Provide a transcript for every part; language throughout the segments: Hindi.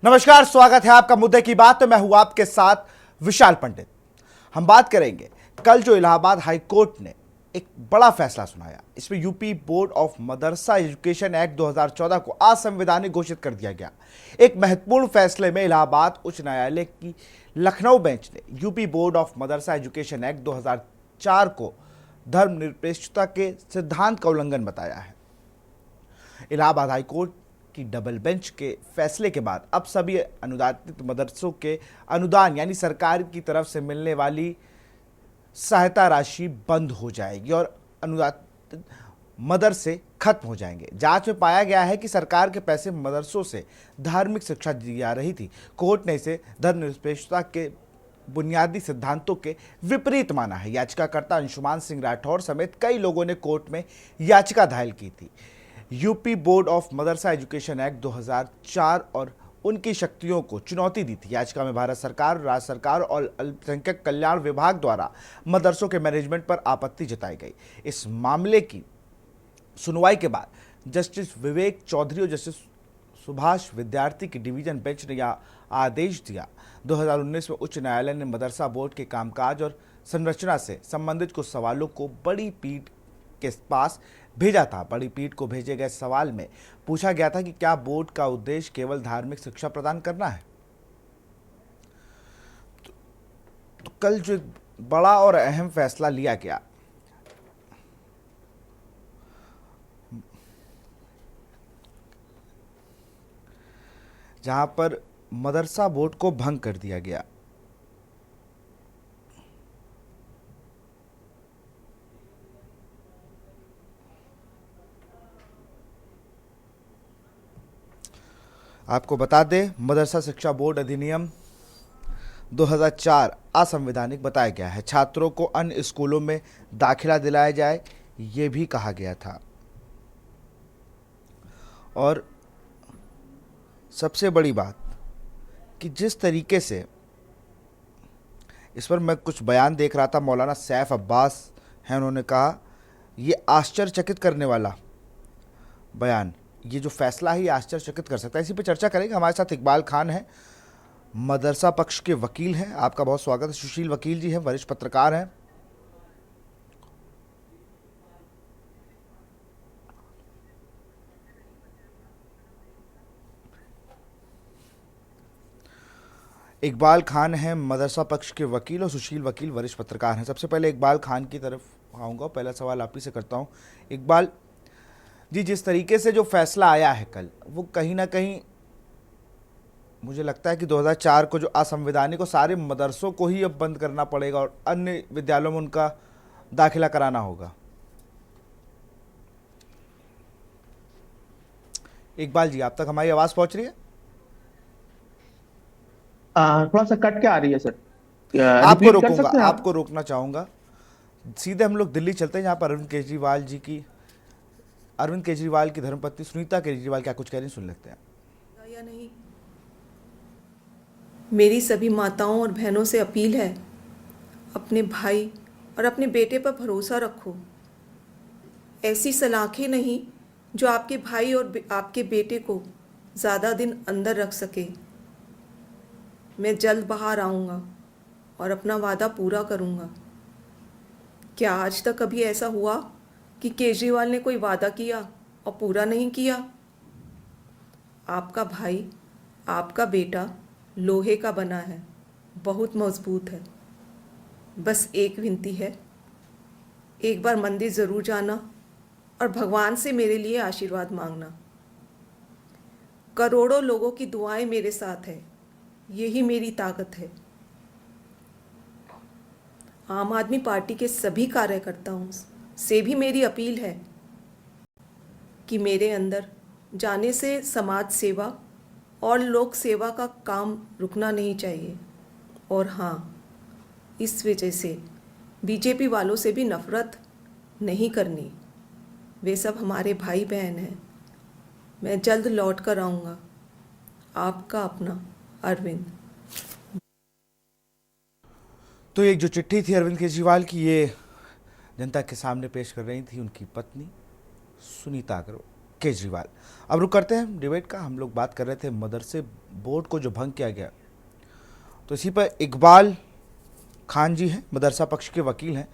नमस्कार, स्वागत है आपका मुद्दे की बात। तो मैं हूं आपके साथ विशाल पंडित। हम बात करेंगे कल जो इलाहाबाद हाई कोर्ट ने एक बड़ा फैसला सुनाया। इसमें UP board of Madrasa education act 2014 को असंवैधानिक घोषित कर दिया गया। एक महत्वपूर्ण फैसले में इलाहाबाद उच्च न्यायालय की लखनऊ बेंच ने UP board of Madrasa education act 2004 को धर्मनिरपेक्षता के सिद्धांत का उल्लंघन बताया है। इलाहाबाद हाई कोर्ट की डबल बेंच के फैसले के बाद अब सभी अनुदानित मदरसों के अनुदान यानी सरकार की तरफ से मिलने वाली सहायता राशि बंद हो जाएगी और अनुदानित मदरसे खत्म हो जाएंगे। जांच में पाया गया है कि सरकार के पैसे मदरसों से धार्मिक शिक्षा दी जा रही थी। कोर्ट ने इसे धर्मनिरपेक्षता के बुनियादी सिद्धांतों के विपरीत माना है। याचिकाकर्ता अंशुमान सिंह राठौर समेत कई लोगों ने कोर्ट में याचिका दायर की थी। UP board of Madrasa education act 2004 और उनकी शक्तियों को चुनौती दी थी। याचिका में भारत सरकार, राज्य सरकार और अल्पसंख्यक कल्याण विभाग द्वारा मदरसों के मैनेजमेंट पर आपत्ति जताई गई। इस मामले की सुनवाई के बाद जस्टिस विवेक चौधरी और जस्टिस सुभाष विद्यार्थी की डिवीजन बेंच ने यह आदेश दिया। 2019 में उच्च न्यायालय ने मदरसा बोर्ड के कामकाज और संरचना से संबंधित कुछ सवालों को बड़ी पीठ के पास भेजा था। बड़ी पीठ को भेजे गए सवाल में पूछा गया था कि क्या बोर्ड का उद्देश्य केवल धार्मिक शिक्षा प्रदान करना है। तो कल जो बड़ा और अहम फैसला लिया गया, जहां पर मदरसा बोर्ड को भंग कर दिया गया। आपको बता दें, मदरसा शिक्षा बोर्ड अधिनियम 2004 असंवैधानिक बताया गया है। छात्रों को अन्य स्कूलों में दाखिला दिलाया जाए, ये भी कहा गया था। और सबसे बड़ी बात कि जिस तरीके से इस पर मैं कुछ बयान देख रहा था, मौलाना सैफ अब्बास हैं, उन्होंने कहा ये आश्चर्यचकित करने वाला बयान, ये जो फैसला है ये आश्चर्यचकित कर सकता है। इसी पे चर्चा करेंगे। हमारे साथ इकबाल खान है, मदरसा पक्ष के वकील हैं। आपका बहुत स्वागत है। सुशील वकील जी हैं, वरिष्ठ पत्रकार हैं। इकबाल खान हैं, मदरसा पक्ष के वकील, और सुशील वकील वरिष्ठ पत्रकार हैं। सबसे पहले इकबाल खान की तरफ आऊँगा। पहला सवाल आप ही से करता हूँ। इकबाल जी, जिस तरीके से जो फैसला आया है कल, वो कहीं ना कहीं मुझे लगता है कि 2004 को जो असंवैधानिक, और सारे मदरसों को ही अब बंद करना पड़ेगा और अन्य विद्यालयों में उनका दाखिला कराना होगा। इकबाल जी, आप तक हमारी आवाज पहुंच रही है? थोड़ा सा कट के आ रही है सर। आपको रिपीट कर रोकूंगा, सकते हैं आप? आपको रोकना चाहूंगा। सीधे हम लोग दिल्ली चलते हैं, जहां पर अरविंद केजरीवाल की धर्मपत्नी सुनीता केजरीवाल क्या कुछ कह रही, सुन लेते हैं। या नहीं, मेरी सभी माताओं और बहनों से अपील है, अपने भाई और अपने बेटे पर भरोसा रखो। ऐसी सलाखें नहीं जो आपके भाई और आपके बेटे को ज़्यादा दिन अंदर रख सके। मैं जल्द बाहर आऊँगा और अपना वादा पूरा करूँगा। क्या आज तक कभी ऐसा हुआ कि केजरीवाल ने कोई वादा किया और पूरा नहीं किया? आपका भाई, आपका बेटा लोहे का बना है, बहुत मजबूत है। बस एक विनती है, एक बार मंदिर ज़रूर जाना और भगवान से मेरे लिए आशीर्वाद मांगना। करोड़ों लोगों की दुआएं मेरे साथ है, यही मेरी ताकत है। आम आदमी पार्टी के सभी कार्यकर्ताओं से भी मेरी अपील है कि मेरे अंदर जाने से समाज सेवा और लोक सेवा का काम रुकना नहीं चाहिए। और हाँ, इस वजह से बीजेपी वालों से भी नफ़रत नहीं करनी। वे सब हमारे भाई बहन हैं। मैं जल्द लौट कर आऊँगा। आपका अपना अरविंद। तो एक जो चिट्ठी थी अरविंद केजरीवाल की, ये जनता के सामने पेश कर रही थी उनकी पत्नी सुनीता अग्रवाल। केजरीवाल। अब रुक करते हैं डिबेट का। हम लोग बात कर रहे थे मदरसे बोर्ड को जो भंग किया गया, तो इसी पर इकबाल खान जी हैं, मदरसा पक्ष के वकील हैं,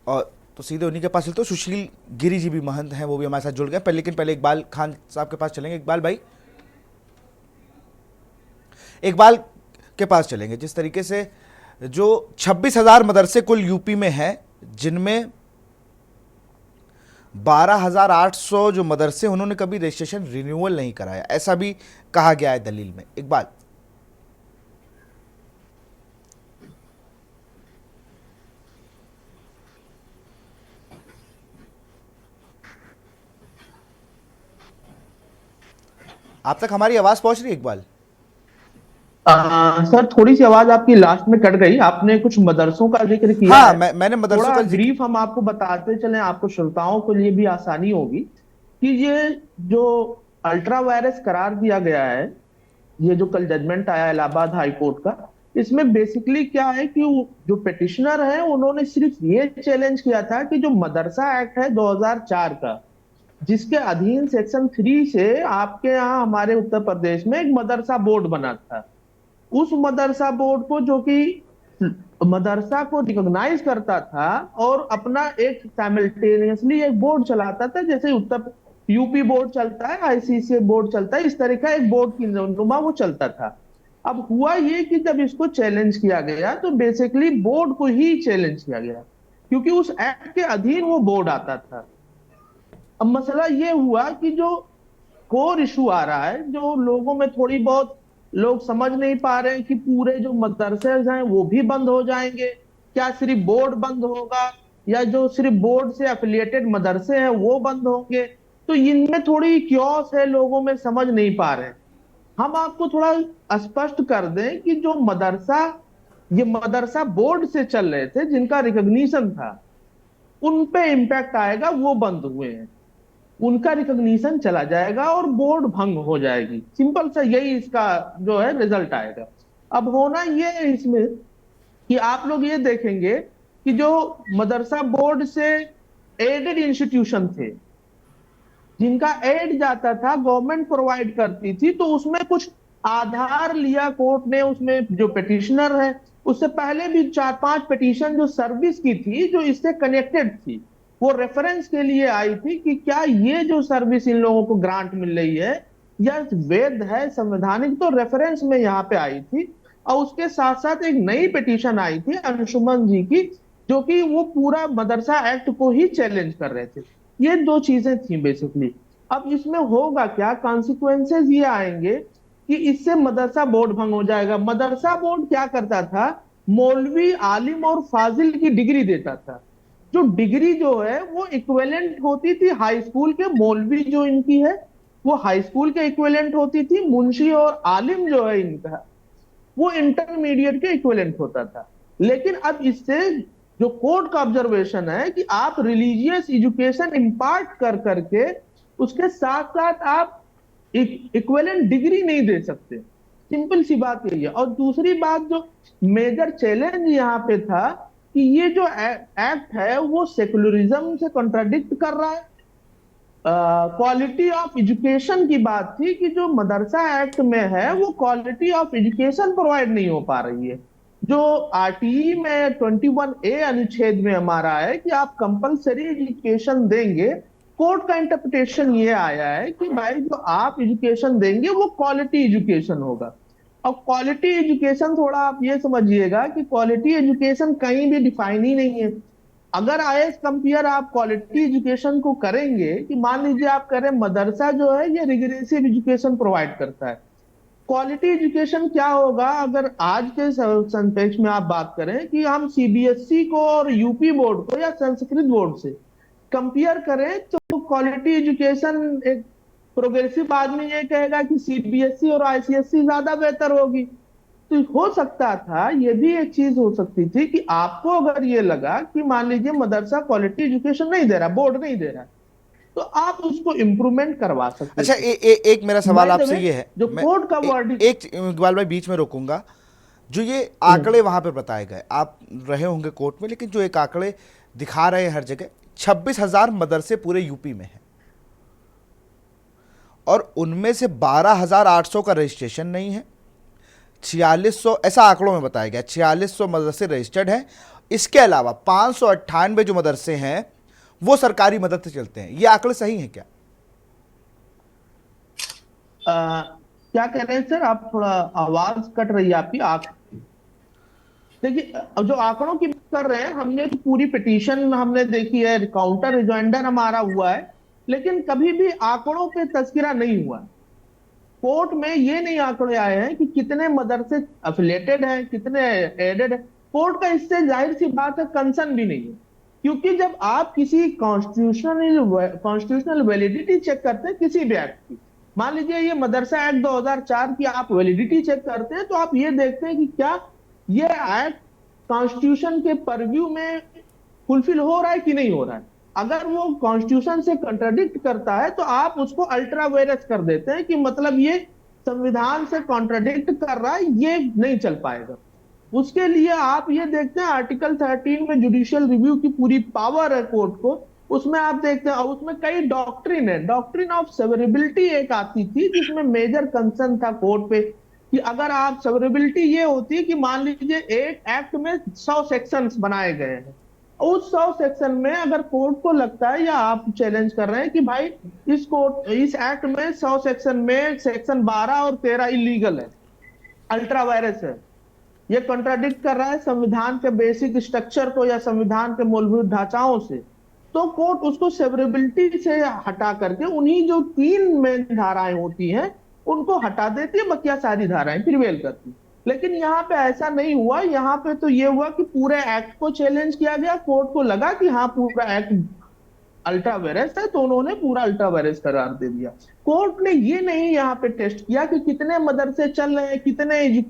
और तो सीधे उन्हीं के पास चलते। सुशील गिरी जी भी महंत हैं, वो भी हमारे साथ जुड़ गए। लेकिन पहले इकबाल खान साहब के पास चलेंगे। इकबाल भाई, इकबाल के पास चलेंगे। जिस तरीके से जो 26,000 मदरसे कुल यूपी में हैं, जिनमें 12,800 जो मदरसे उन्होंने कभी रजिस्ट्रेशन रिन्यूअल नहीं कराया, ऐसा भी कहा गया है दलील में। इकबाल, आप तक हमारी आवाज पहुंच रही है इकबाल? सर थोड़ी सी आवाज आपकी लास्ट में कट गई। आपने कुछ मदरसों का जिक्र किया हाँ, है। मैंने मदरसों थोड़ा का जिक्र। ब्रीफ हम आपको बताते चलें, आपको श्रोताओं के लिए भी आसानी होगी कि ये जो अल्ट्रा वायरस करार दिया गया है, ये जो कल जजमेंट आया इलाहाबाद हाई कोर्ट का, इसमें बेसिकली क्या है कि जो पिटिशनर है उन्होंने सिर्फ ये चैलेंज किया था कि जो मदरसा एक्ट है 2004 का, जिसके अधीन सेक्शन 3 से आपके यहाँ हमारे उत्तर प्रदेश में एक मदरसा बोर्ड बना था, उस मदरसा बोर्ड को जो कि मदरसा को रिकॉग्नाइज करता था और अपना एक साइमल्टेनियसली एक बोर्ड चलाता था, जैसे उत्तर यूपी बोर्ड चलता है, आईसीसीए बोर्ड चलता है, इस तरह का एक बोर्ड की नुमा वो चलता था। अब हुआ ये कि जब इसको चैलेंज किया गया तो बेसिकली बोर्ड को ही चैलेंज किया गया, क्योंकि उस एक्ट के अधीन वो बोर्ड आता था। अब मसला ये हुआ कि जो कोर इशू आ रहा है, जो लोगों में थोड़ी बहुत लोग समझ नहीं पा रहे हैं कि पूरे जो मदरसे हैं वो भी बंद हो जाएंगे, क्या सिर्फ बोर्ड बंद होगा या जो सिर्फ बोर्ड से एफिलिएटेड मदरसे हैं वो बंद होंगे। तो इनमें थोड़ी क्योस है, लोगों में समझ नहीं पा रहे हैं। हम आपको थोड़ा स्पष्ट कर दें कि जो ये मदरसा बोर्ड से चल रहे थे, जिनका रिकॉग्निशन था, उन पे इम्पैक्ट आएगा, वो बंद हुए हैं, उनका रिकॉग्निशन चला जाएगा और बोर्ड भंग हो जाएगी। सिंपल सा यही इसका जो है रिजल्ट आएगा। अब होना ये है इसमें कि आप लोग ये देखेंगे कि जो मदरसा बोर्ड से एडेड इंस्टीट्यूशन थे, जिनका एड जाता था, गवर्नमेंट प्रोवाइड करती थी, तो उसमें कुछ आधार लिया कोर्ट ने, उसमें जो पिटिशनर है उससे पहले भी 4-5 पिटीशन जो सर्विस की थी जो इससे कनेक्टेड थी, वो रेफरेंस के लिए आई थी कि क्या ये जो सर्विस इन लोगों को ग्रांट मिल रही है यह वैध है, संवैधानिक, तो रेफरेंस में यहाँ पे आई थी। और उसके साथ साथ एक नई पिटीशन आई थी अंशुमन जी की, जो कि वो पूरा मदरसा एक्ट को ही चैलेंज कर रहे थे। ये 2 चीजें थी बेसिकली। अब इसमें होगा क्या, कॉन्सिक्वेंसेज ये आएंगे कि इससे मदरसा बोर्ड भंग हो जाएगा। मदरसा बोर्ड क्या करता था, मौलवी, आलिम और फाजिल की डिग्री देता था, जो डिग्री जो है वो इक्विवेलेंट होती थी हाई स्कूल के। मौलवी जो इनकी है वो हाई स्कूल के इक्विवेलेंट होती थी, मुंशी और आलिम जो है इनका वो इंटरमीडिएट के इक्विवेलेंट होता था। लेकिन अब इससे जो कोर्ट का ऑब्जर्वेशन है कि आप रिलीजियस एजुकेशन इंपार्ट कर करके उसके साथ साथ आप इक्विवेलेंट डिग्री नहीं दे सकते, सिंपल सी बात यही है। और दूसरी बात जो मेजर चैलेंज यहाँ पे था कि ये जो एक्ट है वो सेकुलरिज्म से कॉन्ट्राडिक्ट कर रहा है। क्वालिटी ऑफ एजुकेशन की बात थी कि जो मदरसा एक्ट में है वो क्वालिटी ऑफ एजुकेशन प्रोवाइड नहीं हो पा रही है। जो आरटीई में 21A अनुच्छेद में हमारा है कि आप कंपलसरी एजुकेशन देंगे, कोर्ट का इंटरप्रिटेशन ये आया है कि भाई जो आप एजुकेशन देंगे वो क्वालिटी एजुकेशन होगा। और क्वालिटी एजुकेशन थोड़ा आप ये समझिएगा कि क्वालिटी एजुकेशन कहीं भी डिफाइन ही नहीं है। अगर आईएएस कंपेयर आप क्वालिटी एजुकेशन को करेंगे कि मान लीजिए आप करें मदरसा जो है ये रिग्रेसिव एजुकेशन प्रोवाइड करता है, क्वालिटी एजुकेशन क्या होगा अगर आज के संपेक्ष में आप बात करें कि हम सीबीएसई को और यूपी बोर्ड को या संस्कृत बोर्ड से कंपेयर करें, तो क्वालिटी एजुकेशन एक प्रोग्रेसिव आदमी ये कहेगा कि सीबीएसई और आईसीएसई ज्यादा बेहतर होगी। तो हो सकता था, ये भी एक चीज हो सकती थी कि आपको अगर ये लगा कि मान लीजिए मदरसा क्वालिटी एजुकेशन नहीं दे रहा, बोर्ड नहीं दे रहा, तो आप उसको इंप्रूवमेंट करवा सकते। अच्छा, एक मेरा सवाल आपसे ये है, जो कोर्ट का वर्डिक्ट, एक इकबाल भाई बीच में रोकूंगा, जो ये आंकड़े वहां पे बताए गए, आप रहे होंगे कोर्ट में, लेकिन जो एक आंकड़े दिखा रहे हैं हर जगह, 26,000 मदरसे पूरे यूपी में हैं, और उनमेमें से 12,800 का रजिस्ट्रेशन नहीं है। 4600 ऐसा आंकड़ों में बताया गया, 4600 मदरसे रजिस्टर्ड हैं। इसके अलावा 598 जो मदरसे हैं वो सरकारी मदद से चलते हैं। ये आंकड़े सही हैं क्या? क्या कह रहे हैं सर आप? थोड़ा आवाज कट रही है आपकी। देखिए, अब जो आंकड़ों की बात कर रहे हैं, हमने तो पूरी पिटीशन हमने देखी है, काउंटर रिजॉइंडर हमारा हुआ है, लेकिन कभी भी आंकड़ों पे तस्करा नहीं हुआ है। कोर्ट में ये नहीं आंकड़े आए हैं कि कितने मदरसे अफिलेटेड हैं, कितने एडेड है। कोर्ट का इससे जाहिर सी बात है कंसर्न भी नहीं है, क्योंकि जब आप किसी कॉन्स्टिट्यूशनल वैलिडिटी चेक करते हैं किसी भी एक्ट की, मान लीजिए ये मदरसा एक्ट 2004 की आप वैलिडिटी चेक करते हैं, तो आप ये देखते हैं कि क्या ये एक्ट कॉन्स्टिट्यूशन के परव्यू में फुलफिल हो रहा है कि नहीं हो रहा है। अगर वो कॉन्स्टिट्यूशन से कंट्राडिक्ट करता है तो आप उसको अल्ट्रा वायरस कर देते हैं कि मतलब ये संविधान से कॉन्ट्राडिक्ट कर रहा है, ये नहीं चल पाएगा। उसके लिए आप ये देखते हैं आर्टिकल 13 में जुडिशियल रिव्यू की पूरी पावर है कोर्ट को, उसमें आप देखते हैं, और उसमें कई डॉक्ट्रिन है। डॉक्ट्रिन ऑफ सेवरेबिलिटी एक आती थी जिसमें मेजर कंसर्न था कोर्ट पे कि अगर आप सेवरेबिलिटी ये होती है कि मान लीजिए एक एक्ट में 100 सेक्शंस बनाए गए हैं, उस 100 सेक्शन में अगर कोर्ट को लगता है या आप चैलेंज कर रहे हैं कि भाई इस एक्ट में 100 सेक्शन में सेक्शन 12 और 13 इलीगल है, अल्ट्रा वायरस है, ये कॉन्ट्राडिक्ट कर रहा है संविधान के बेसिक स्ट्रक्चर को या संविधान के मूलभूत ढांचाओं से, तो कोर्ट उसको सेवरेबिलिटी से हटा करके उन्हीं जो 3 मेन धाराएं होती हैं उनको हटा देती है, बकिया सारी धाराएं प्रिवेल करती। लेकिन यहाँ पे ऐसा नहीं हुआ। यहाँ पे तो ये हुआ कि पूरे एक्ट को चैलेंज किया गया, कोर्ट को लगा कि हाँ पूरा एक्ट अल्ट्रा वायरस है, तो उन्होंने पूरा अल्ट्रा वायरस करार दे दिया। कोर्ट ने ये नहीं यहाँ पे टेस्ट किया कि कितने मदरसे चल रहे हैं, कितने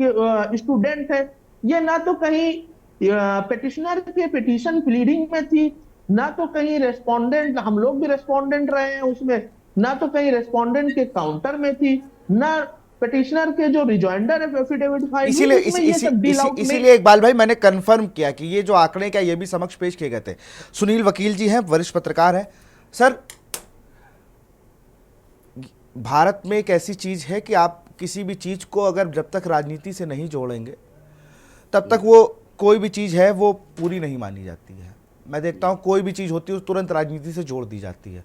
स्टूडेंट हैं। ये ना तो कहीं पिटिशनर के पिटीशन प्लीडिंग में थी, ना तो कहीं रेस्पोंडेंट, हम लोग भी रेस्पोंडेंट रहे हैं उसमें, ना तो कहीं रेस्पोंडेंट के काउंटर में थी, ना पिटिशनर के जो रिजॉइंडर है एफिडेविट फाइल, इसीलिए इकबाल भाई मैंने कंफर्म किया कि ये जो आंकड़े क्या ये भी समक्ष पेश किए गए थे। सुनील वकील जी हैं, वरिष्ठ पत्रकार हैं। सर, भारत में एक ऐसी चीज है कि आप किसी भी चीज को अगर जब तक राजनीति से नहीं जोड़ेंगे तब तक वो कोई भी चीज है वो पूरी नहीं मानी जाती है। मैं देखता हूं कोई भी चीज होती है तुरंत राजनीति से जोड़ दी जाती है।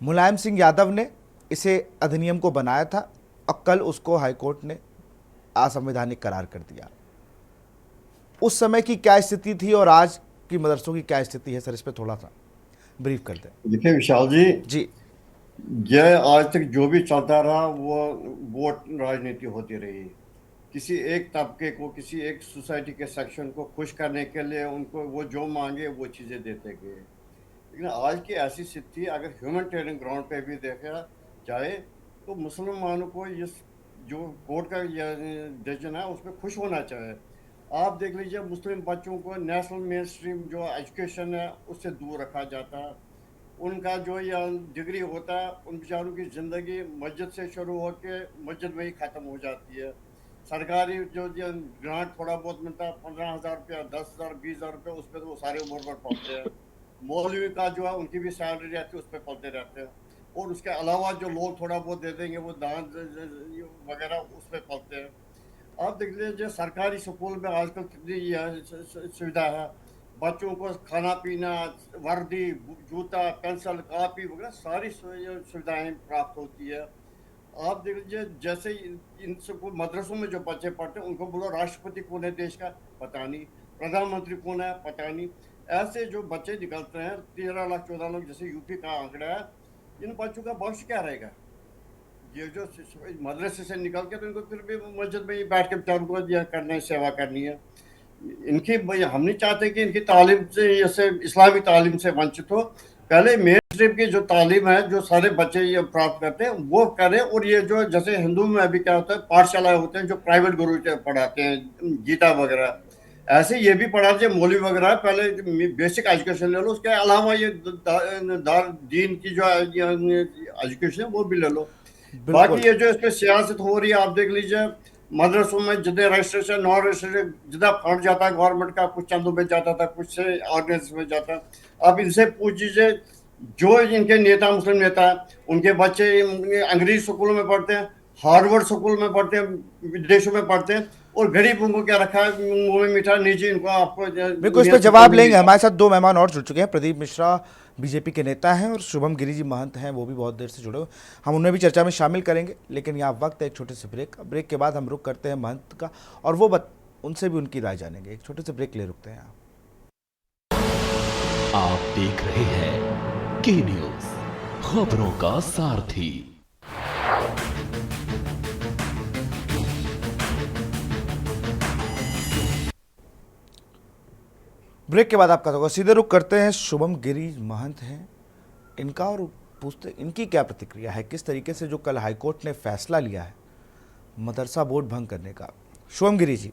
मुलायम सिंह यादव ने इसे अधिनियम को बनाया था और कल उसको हाईकोर्ट ने असंवैधानिक करार कर दिया। उस समय की क्या स्थिति थी और आज की मदरसों की क्या स्थिति है, सर इस पे थोड़ा सा ब्रीफ कर दें। देखिए विशाल जी, ये आज तक जो भी चलता रहा वो वोट राजनीति होती रही। किसी एक तबके को, किसी एक सोसाइटी के सेक्शन को खुश करने के लिए उनको वो जो मांगे वो चीज़ें देते गए। लेकिन आज की ऐसी स्थिति अगर ह्यूमैनिटेरियन ग्राउंड पे भी देखा जाए तो मुसलमानों को इस जो कोर्ट का डिसीजन है उसमें खुश होना चाहिए। आप देख लीजिए, मुस्लिम बच्चों को नेशनल मेन स्ट्रीम जो एजुकेशन है उससे दूर रखा जाता है। उनका जो या डिग्री होता है, उन बेचारों की ज़िंदगी मस्जिद से शुरू होकर मस्जिद में ही ख़त्म हो जाती है। सरकारी जो ग्रांट थोड़ा बहुत मिलता है, 15,000 रुपया, 10,000, 20,000 रुपये, उस पर तो वो सारे उम्र भर पलते हैं। मौलवी का जो है उनकी भी सैलरी रहती है, उस पर पलते रहते हैं। और उसके अलावा जो लोग थोड़ा बहुत दे देंगे वो दान वगैरह उस पर पलते हैं। आप देख लीजिए सरकारी स्कूल में आजकल कितनी सुविधा है, बच्चों को खाना पीना, वर्दी, जूता, पेंसिल, कापी वगैरह सारी सुविधाएं प्राप्त होती है। आप देख लीजिए जैसे इन सबको मदरसों में जो बच्चे पढ़ते हैं उनको बोलो राष्ट्रपति कौन है देश का, पता नहीं, प्रधानमंत्री कौन है, पता नहीं। ऐसे जो बच्चे निकलते हैं 13 लाख 14 लाख जैसे यूपी का आंकड़ा है, इन बच्चों का भविष्य क्या रहेगा? ये जो मदरसे से निकल के तो इनको फिर भी मस्जिद में ही बैठ के बेचारों को करना है, सेवा करनी है। इनकी हम नहीं चाहते कि इनकी तालीम से जैसे इस्लामी तालीम से वंचित हो। पहले मेन स्ट्रीम की जो तालीम है जो सारे बच्चे ये प्राप्त करते हैं वो करें। और ये जो जैसे हिंदू में अभी क्या होता है, पाठशालाएं होते हैं जो प्राइवेट गुरु पढ़ाते हैं, गीता वगैरह, ऐसे ये भी पढ़ाते हैं मौलवी वगैरह। पहले बेसिक एजुकेशन ले लो, उसके अलावा ये दीन की जो एजुकेशन है वो भी ले लो। बाकी ये जो इस पर सियासत हो रही है, आप देख लीजिए मदरसों में जितने रजिस्ट्रेशन, नॉन रजिस्ट्रेशन, जितना फंड जाता है गवर्नमेंट का, कुछ चंदों में जाता था, कुछ से ऑर्गेनाइजेशन में जाता। आप इनसे पूछ लीजिए जो इनके नेता, मुस्लिम नेता, उनके बच्चे अंग्रेजी स्कूलों में पढ़ते हैं, हार्वर्ड स्कूल में पढ़ते हैं, विदेशों में पढ़ते हैं, और गरीबों को क्या रखा है, मुंह में मीठा, निजी इनको आपको बिल्कुल, इस पर जवाब लेंगे। हमारे साथ दो मेहमान और जुड़ चुके हैं। प्रदीप मिश्रा बीजेपी के नेता हैं और शुभम गिरी जी महंत हैं, वो भी बहुत देर से जुड़े हुए। हम उन्हें भी चर्चा में शामिल करेंगे, लेकिन यहाँ वक्त है एक छोटे से ब्रेक के बाद हम रुक करते हैं महंत का, और वो उनसे भी उनकी राय जानेंगे। एक छोटे से ब्रेक ले रुकते हैं यहाँ। आप देख रहे हैं के न्यूज, खबरों का सारथी। ब्रेक के बाद आपका होगा, सीधे रुक करते हैं। शुभम गिरी महंत हैं इनका, और पूछते इनकी क्या प्रतिक्रिया है, किस तरीके से जो कल हाईकोर्ट ने फैसला लिया है मदरसा बोर्ड भंग करने का। शुभम गिरी जी,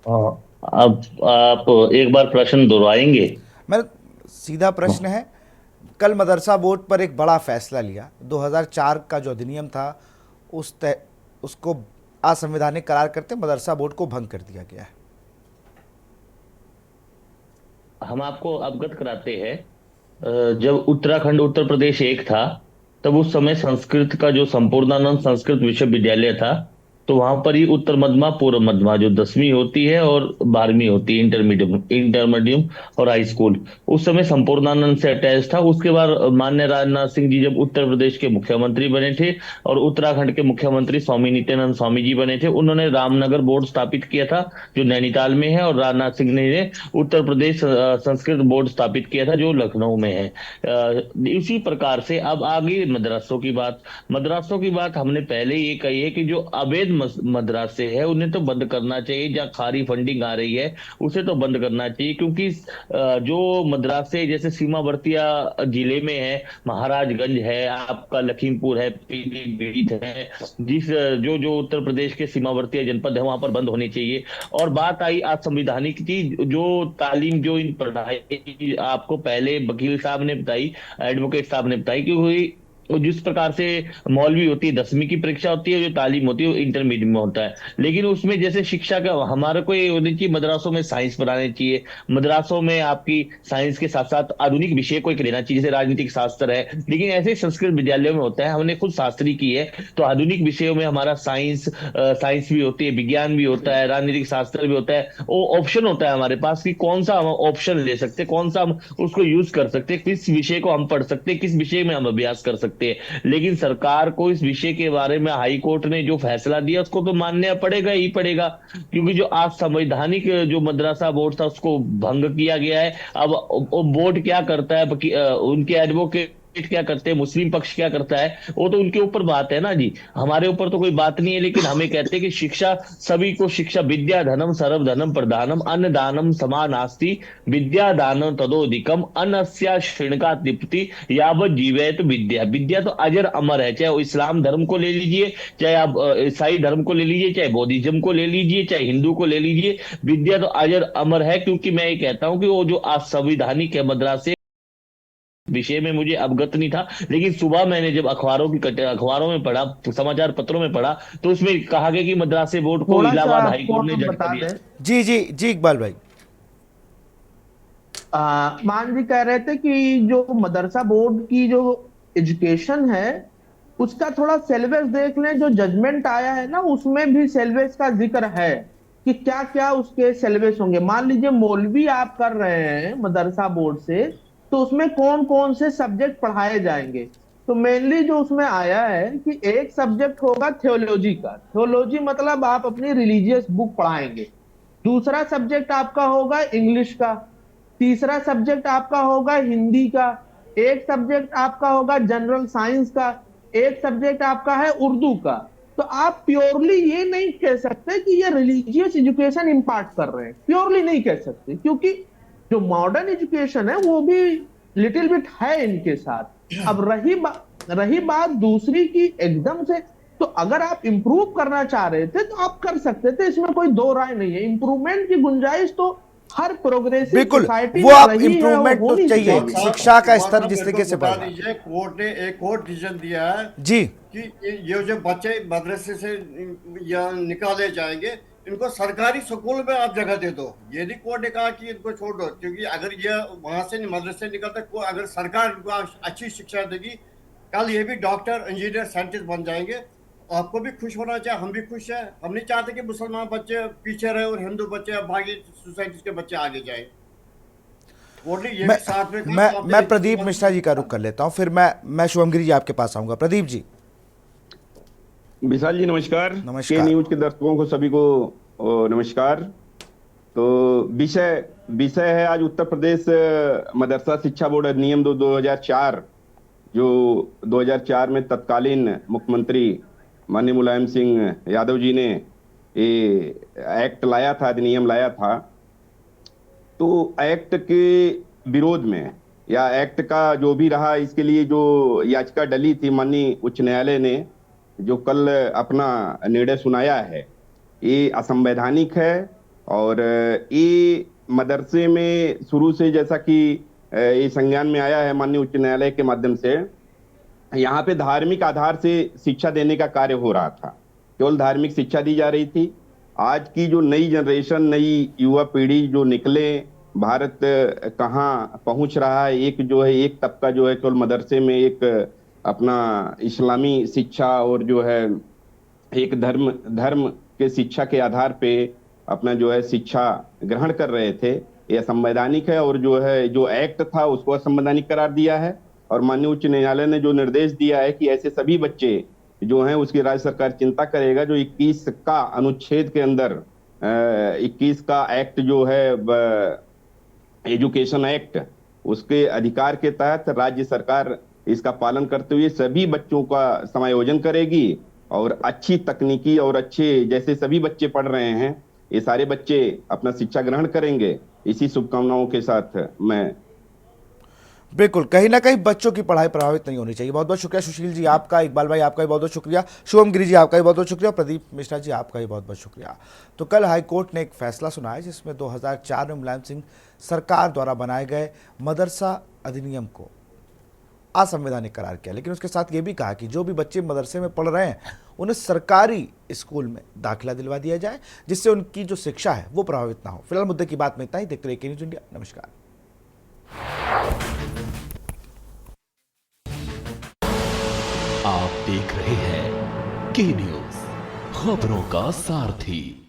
अब आप एक बार प्रश्न दोहराएंगे? मेरा सीधा प्रश्न है, कल मदरसा बोर्ड पर एक बड़ा फैसला लिया। 2004 का जो अधिनियम था उसको असंवैधानिक करार करते मदरसा बोर्ड को भंग कर दिया गया है। हम आपको अवगत कराते हैं, जब उत्तराखंड उत्तर प्रदेश एक था, तब उस समय संस्कृत का जो संपूर्णानंद संस्कृत विश्वविद्यालय था, तो वहां पर ही उत्तर मध्यमा पूर्व मध्यमा जो 10वीं होती है और 12वीं होती है, इंटरमीडियम और हाई स्कूल, उस समय संपूर्णानंद से अटैच था। उसके बाद माननीय राजनाथ सिंह जी जब उत्तर प्रदेश के मुख्यमंत्री बने थे और उत्तराखंड के मुख्यमंत्री स्वामी नित्यानंद स्वामी जी बने थे, उन्होंने रामनगर बोर्ड स्थापित किया था जो नैनीताल में है, और राजनाथ सिंह ने उत्तर प्रदेश संस्कृत बोर्ड स्थापित किया था जो लखनऊ में है। इसी प्रकार से अब आगे मदरसों की बात हमने पहले ये कही है कि जो अवैध मदरसे है उन्हें तो बंद करना चाहिए। जहाँ खारी फंडिंग आ रही है उसे तो बंद करना चाहिए, क्योंकि जो मदरसे जैसे सीमावर्तीय जिले में है, महाराजगंज है, आपका लखीमपुर है, पीलीभीत है, जिस जो जो उत्तर प्रदेश के सीमावर्तीय जनपद है वहां पर बंद होनी चाहिए। और बात आई असंवैधानिक की, जो तालीम जो इन पढ़ाई आपको पहले वकील साहब ने बताई, एडवोकेट साहब ने बताई कि जिस प्रकार से मौलवी होती है 10वीं की परीक्षा होती है, जो तालीम होती है वो इंटरमीडिएट में होता है, लेकिन उसमें जैसे शिक्षा का हमारे को ये होनी चाहिए, मदरसों में साइंस पढ़ाने चाहिए, मदरसों में आपकी साइंस के साथ साथ आधुनिक विषय को एक लेना चाहिए, जैसे राजनीतिक शास्त्र है, लेकिन ऐसे संस्कृत विद्यालयों में होता है। हमने खुद शास्त्री की है, तो आधुनिक विषयों में हमारा साइंस भी होती है, विज्ञान भी होता है, राजनीतिक शास्त्र भी होता है। वो ऑप्शन होता है हमारे पास कि कौन सा हम ऑप्शन ले सकते हैं, कौन सा हम उसको यूज कर सकते हैं, किस विषय को हम पढ़ सकते हैं, किस विषय में हम अभ्यास कर सकते हैं। लेकिन सरकार को इस विषय के बारे में हाई कोर्ट ने जो फैसला दिया उसको तो मानना पड़ेगा ही पड़ेगा, क्योंकि जो आज संवैधानिक जो मदरसा बोर्ड था उसको भंग किया गया है। अब बोर्ड क्या करता है, उनके एडवोकेट क्या करते हैं, मुस्लिम पक्ष क्या करता है, वो तो उनके ऊपर बात है ना जी, हमारे ऊपर तो कोई बात नहीं है। लेकिन हमें कहते हैं कि शिक्षा सभी को, शिक्षा विद्या धनम सर्वधनम प्रधानम अन्न दानम समानास्ति विद्या दानम तदोधिकम अन्नस्या श्रृणका तृप्ति यावत जीवेत विद्या। विद्या तो अजर अमर है, चाहे वो इस्लाम धर्म को ले लीजिए, चाहे आप ईसाई धर्म को ले लीजिए, चाहे बौद्धिज्म को ले लीजिए, चाहे हिंदू को ले लीजिए, विद्या तो अजर अमर है। क्योंकि मैं ये कहता हूं कि वो जो असंवैधानिक है मदरसे विषय में मुझे अवगत नहीं था, लेकिन सुबह मैंने जब अखबारों में पढ़ा, समाचार पत्रों में पढ़ा, तो उसमें कहा गया कि मद्रास बोर्ड को थोड़ा सा इलाहाबाद आपको हाईकोर्ट ने हम जज बता कर दिया। दें, जी इकबाल भाई। मान जी कह रहे थे कि जो मदरसा बोर्ड की जो एजुकेशन है उसका थोड़ा सिलेबस देख लें। जो जजमेंट आया है ना उसमें भी सिलेबस का जिक्र है कि क्या क्या उसके सिलेबस होंगे। मान लीजिए मौलवी आप कर रहे हैं मदरसा बोर्ड से, तो उसमें कौन कौन से सब्जेक्ट पढ़ाए जाएंगे। तो मेनली जो उसमें आया है कि एक सब्जेक्ट होगा थियोलॉजी का। थियोलॉजी मतलब आप अपनी रिलीजियस बुक पढ़ाएंगे। दूसरा सब्जेक्ट आपका होगा इंग्लिश का। तीसरा सब्जेक्ट आपका होगा हिंदी का। एक सब्जेक्ट आपका होगा जनरल साइंस का। एक सब्जेक्ट आपका है उर्दू का। तो आप प्योरली ये नहीं कह सकते कि ये रिलीजियस एजुकेशन इंपार्ट कर रहे हैं, प्योरली नहीं कह सकते, क्योंकि जो मॉडर्न एजुकेशन है वो भी लिटिल बिट है इनके साथ। अब रही बात दूसरी की एकदम से, तो अगर आप इंप्रूव करना चाह रहे थे तो आप कर सकते थे, इसमें कोई दो राय नहीं है। इंप्रूवमेंट की गुंजाइश तो हर प्रोग्रेसिव बिल्कुल, सोसाइटी वो में आप रही है, इंप्रूवमेंट वो तो होनी चाहिए। चाहिए। शिक्षा का स्तर आप जिस मेरे तरीके को से बता बढ़ रहा है। दीजिए, कोर्ट ने एक और डिसीजन दिया है जी कि ये जो बच्चे मदरसे से या निकाले जाएंगे, इनको सरकारी स्कूल में आप जगह दे दो। ये नहीं कोर्ट ने कहा कि इनको छोड़ दो, क्योंकि अगर ये वहां से मदरसे निकलते को अगर सरकार इनको अच्छी शिक्षा देगी, कल ये भी डॉक्टर, इंजीनियर, साइंटिस्ट बन जाएंगे। आपको भी खुश होना चाहिए, हम भी खुश हैं। हम नहीं चाहते कि मुसलमान बच्चे पीछे रहे और हिंदू बच्चे, बाकी सोसाइटी के बच्चे आगे जाए। कोर्ट ने ये भी साथ में कहा कि मैं प्रदीप मिश्रा जी का रुख कर लेता हूं, फिर मैं शुभम गिरी जी आपके पास आऊंगा। प्रदीप जी। विशाल जी नमस्कार। नमस्कार। के न्यूज के दर्शकों को सभी को नमस्कार। तो विषय है आज उत्तर प्रदेश मदरसा शिक्षा बोर्ड अधिनियम 2004, जो 2004 में तत्कालीन मुख्यमंत्री माननीय मुलायम सिंह यादव जी ने ये एक्ट लाया था, अधिनियम लाया था। तो एक्ट के विरोध में या एक्ट का जो भी रहा, इसके लिए जो याचिका डली थी, माननीय उच्च न्यायालय ने जो कल अपना निर्णय सुनाया है, ये असंवैधानिक है। और ये मदरसे में शुरू से, जैसा कि ये संज्ञान में आया है माननीय उच्च न्यायालय के माध्यम से, यहाँ पे धार्मिक आधार से शिक्षा देने का कार्य हो रहा था, केवल धार्मिक शिक्षा दी जा रही थी। आज की जो नई जनरेशन, नई युवा पीढ़ी जो निकले, भारत कहाँ पहुंच रहा है, एक जो है एक तबका जो है केवल मदरसे में एक अपना इस्लामी शिक्षा और जो है एक धर्म के शिक्षा के आधार पे अपना जो है शिक्षा ग्रहण कर रहे थे। यह असंवैधानिक है और जो है जो एक्ट था उसको असंवैधानिक करार दिया है। और माननीय उच्च न्यायालय ने जो निर्देश दिया है कि ऐसे सभी बच्चे जो हैं उसकी राज्य सरकार चिंता करेगा जो 21 का अनुच्छेद के अंदर 21 का एक्ट जो है एजुकेशन एक्ट, उसके अधिकार के तहत राज्य सरकार इसका पालन करते हुए सभी बच्चों का समायोजन करेगी और अच्छी तकनीकी और अच्छे, जैसे सभी बच्चे पढ़ रहे हैं, ये सारे बच्चे अपना शिक्षा ग्रहण करेंगे। इसी शुभकामनाओं के साथ मैं बिल्कुल, कहीं ना कहीं बच्चों की पढ़ाई प्रभावित नहीं होनी चाहिए। बहुत बहुत शुक्रिया सुशील जी आपका, इकबाल भाई आपका भी बहुत बहुत शुक्रिया, शुभम गिरी जी आपका भी बहुत बहुत शुक्रिया, प्रदीप मिश्रा जी आपका भी बहुत बहुत शुक्रिया। तो कल हाईकोर्ट ने एक फैसला सुनाया जिसमें 2004 में मुलायम सिंह सरकार द्वारा बनाए गए मदरसा अधिनियम को असंवैधानिक करार किया, लेकिन उसके साथ ये भी कहा कि जो भी बच्चे मदरसे में पढ़ रहे हैं उन्हें सरकारी स्कूल में दाखिला दिलवा दिया जाए, जिससे उनकी जो शिक्षा है वो प्रभावित ना हो। फिलहाल मुद्दे की बात में इतना ही। देखते रहिए के न्यूज़ इंडिया। नमस्कार। आप देख रहे हैं के न्यूज, खबरों का सारथी।